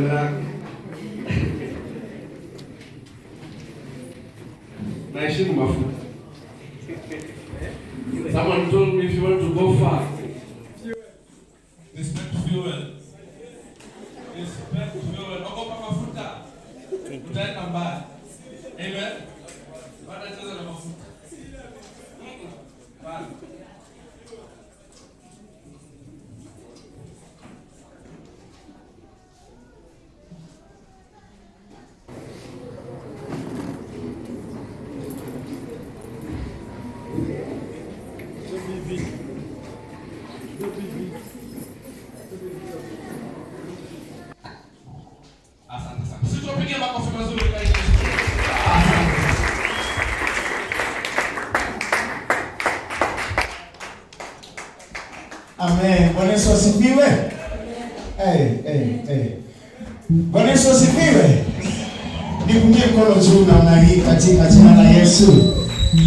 tembea. Naheshimu mafuta. Someone told me if you want to go far, respect fuel. Respect fuel. Ogopa mafuta. Utaenda mbali. Amen. Baada ya cheza na mafuta. Bali. Asante sana. Sisi tupigie makofi mazuri kwa Yesu. Amen. Bwana Yesu asifiwe. Bwana Yesu asifiwe. Nipungie mkono juu namna hii katika jina la Yesu.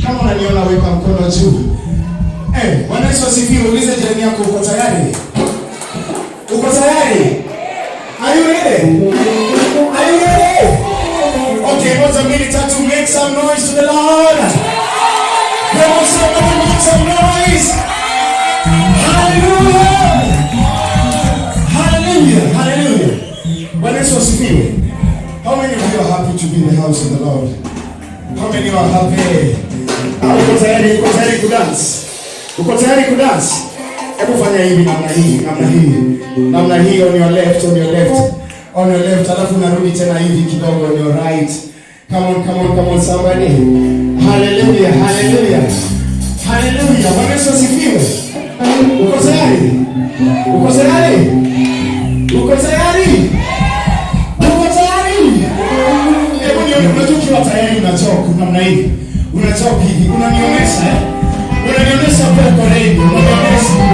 Kama unaniona weka mkono juu. Bwana Yesu asifiwe. Ulize jirani yako, uko tayari? Uko tayari? Are you ready? Are you ready? Okay, what's a minute to make some noise to the Lord? Come on, somebody make some noise. Hallelujah! Hallelujah! Hallelujah! Bwana Yesu asifiwe. How many of you are happy to be in the house of the Lord? How many are happy? Uko tayari? Uko tayari kudance? Uko tayari kudance? Hebu fanya hivi namna hii, namna hii. Namna hii on your left, on your left. On your left, alafu narudi tena hivi kidogo on your right. Come on, come on, come on somebody. Hallelujah, hallelujah. Hallelujah. Bwana Yesu asifiwe. Uko tayari? Uko tayari? Uko tayari? Uko tayari? Hebu nione, unajua ukiwa tayari unachoka namna hii. Unachoka hivi, unanionyesha unanionyesha kwa koreni, unanionyesha.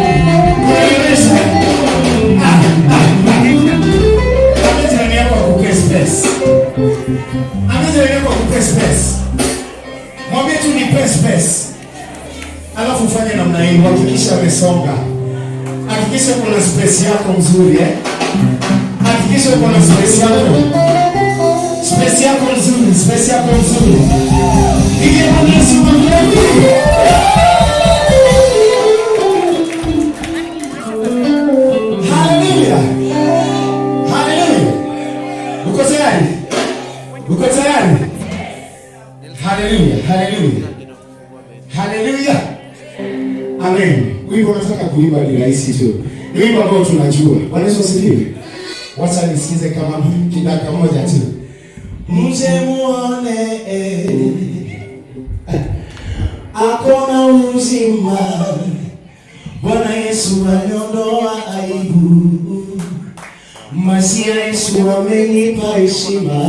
Amejirani yako akupe space. Amejirani yako akupe space. Mwambie tu nipe space. Alafu ufanye namna hii, hakikisha umesonga. Hakikisha kuna space yako nzuri Hakikisha kuna space yako. Space yako nzuri, space yako nzuri. Ile Bwana asifiwe. Hallelujah. Hallelujah. Uko tayari? Uko tayari? Hallelujah. Hallelujah. Hallelujah. Amen. Wimbo nataka kuimba ni rahisi tu. Ni wimbo ambao tunajua. Bwana Yesu asifiwe. Wacha nisikize kama kidaka moja tu. Mje muone akona uzima. Bwana Yesu aliondoa aibu. Masia Yesu amenipa heshima.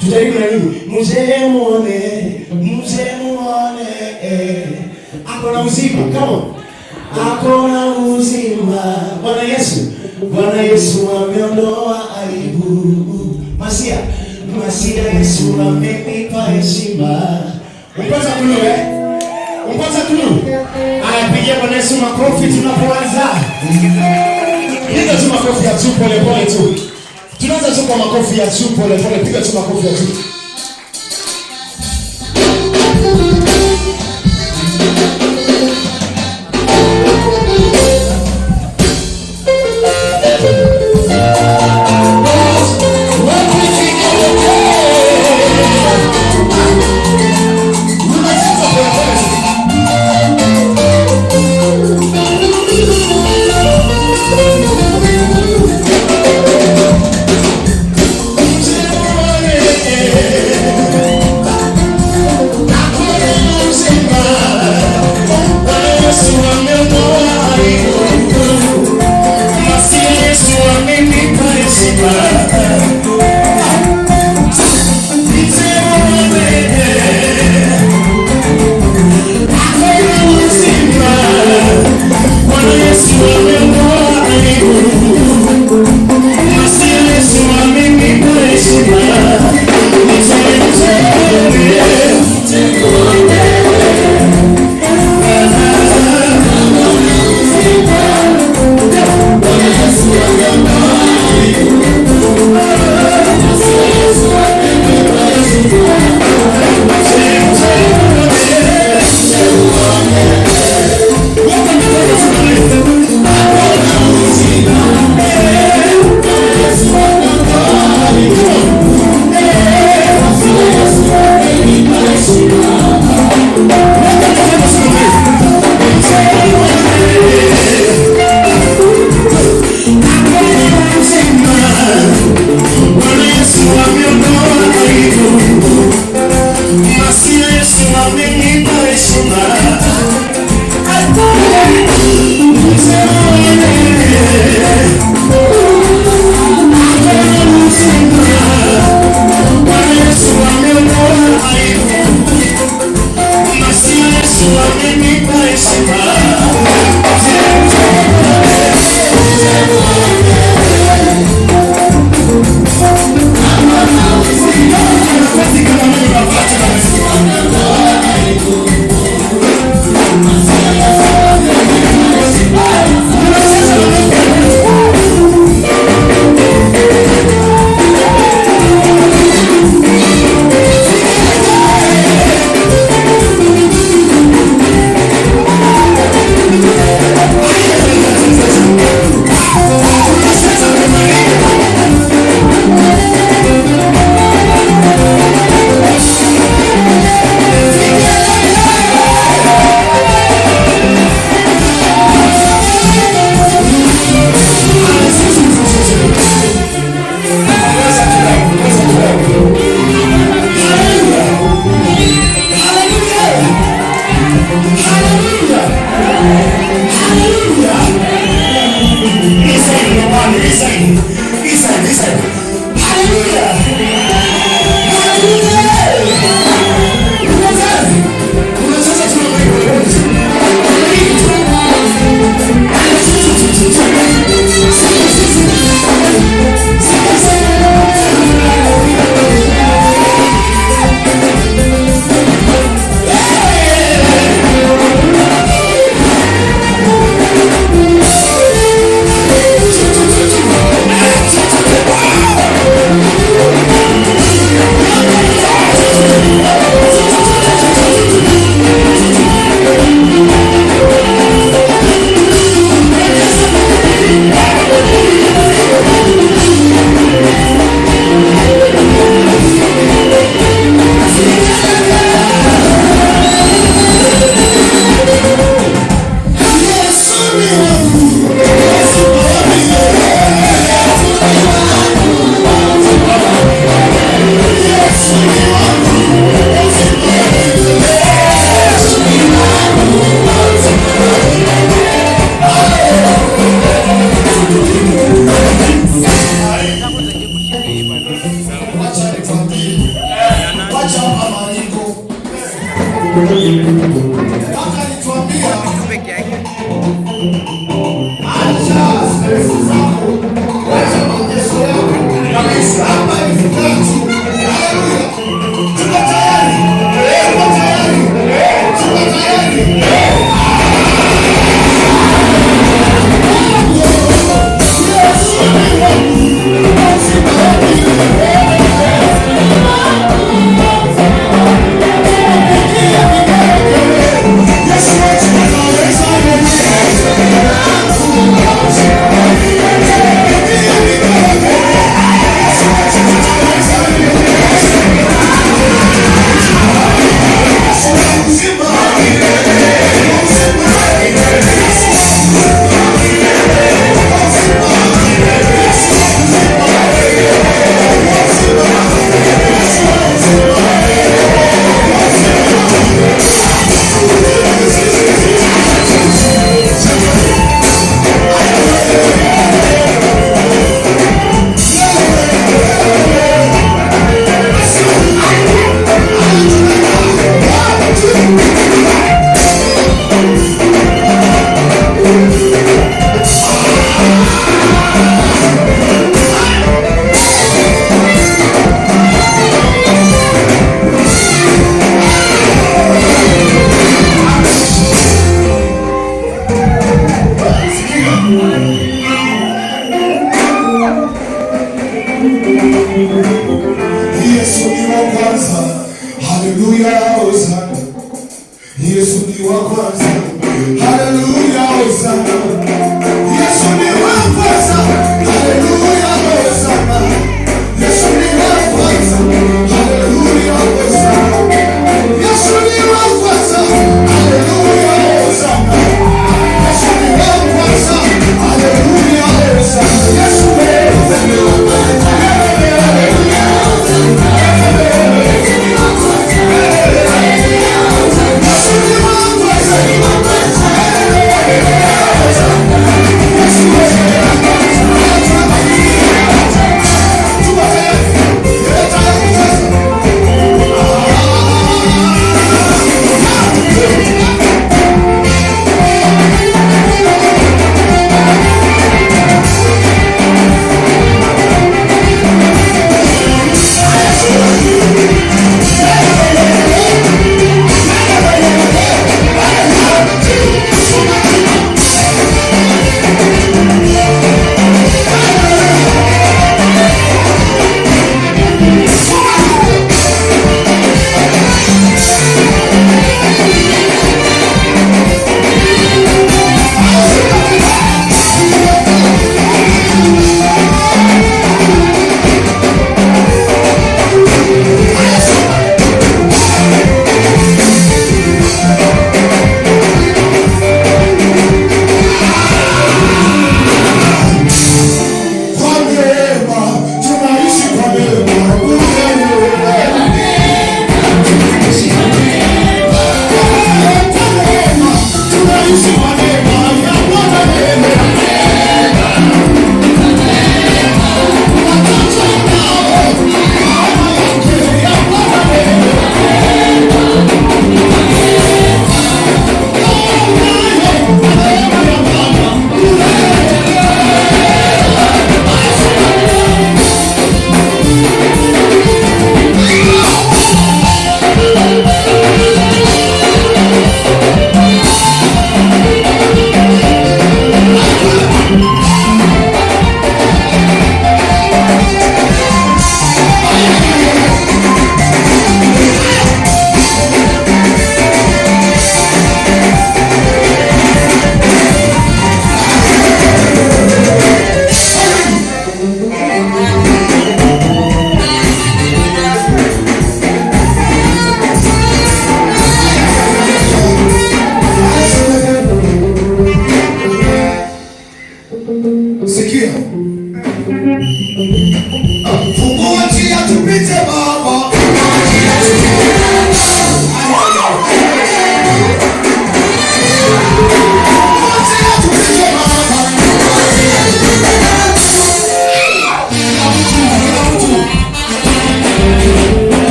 Tutajaribu na nini? Mje muone akona uzima. Come on. Akona uzima. Bwana Yesu ameondoa aibu. Masia Yesu amenipa heshima. Unapata kulu Unapata kulu? Anapigia Bwana Yesu makofi tunapoanza. Piga tu makofi ya juu pole pole tu. Tunaanza tu kwa makofi ya juu pole pole. Piga tu makofi ya juu.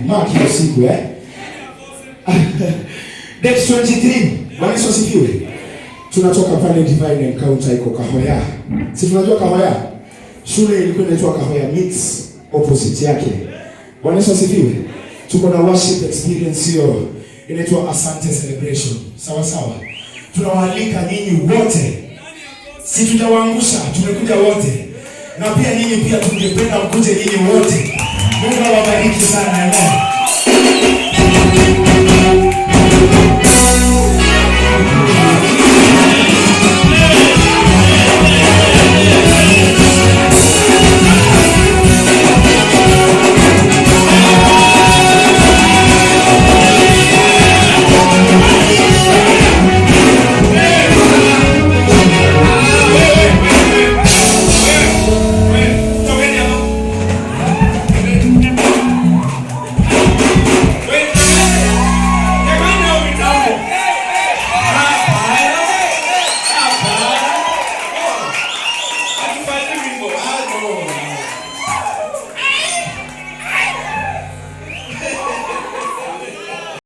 Mark hiyo siku Date 23. Bwana Yesu asifiwe. Tunatoka pale Divine Encounter iko Kahoya. Si tunajua Kahoya? Shule ilikuwa inaitwa Kahoya Mix opposite yake. Bwana Yesu asifiwe. Tuko na worship experience hiyo inaitwa Asante Celebration. Sawa sawa. Tunawaalika nyinyi wote. Si tutawaangusha, tumekuja wote. Na pia nyinyi pia tungependa mkuje nyinyi wote. Mungu awabariki sana. Amen.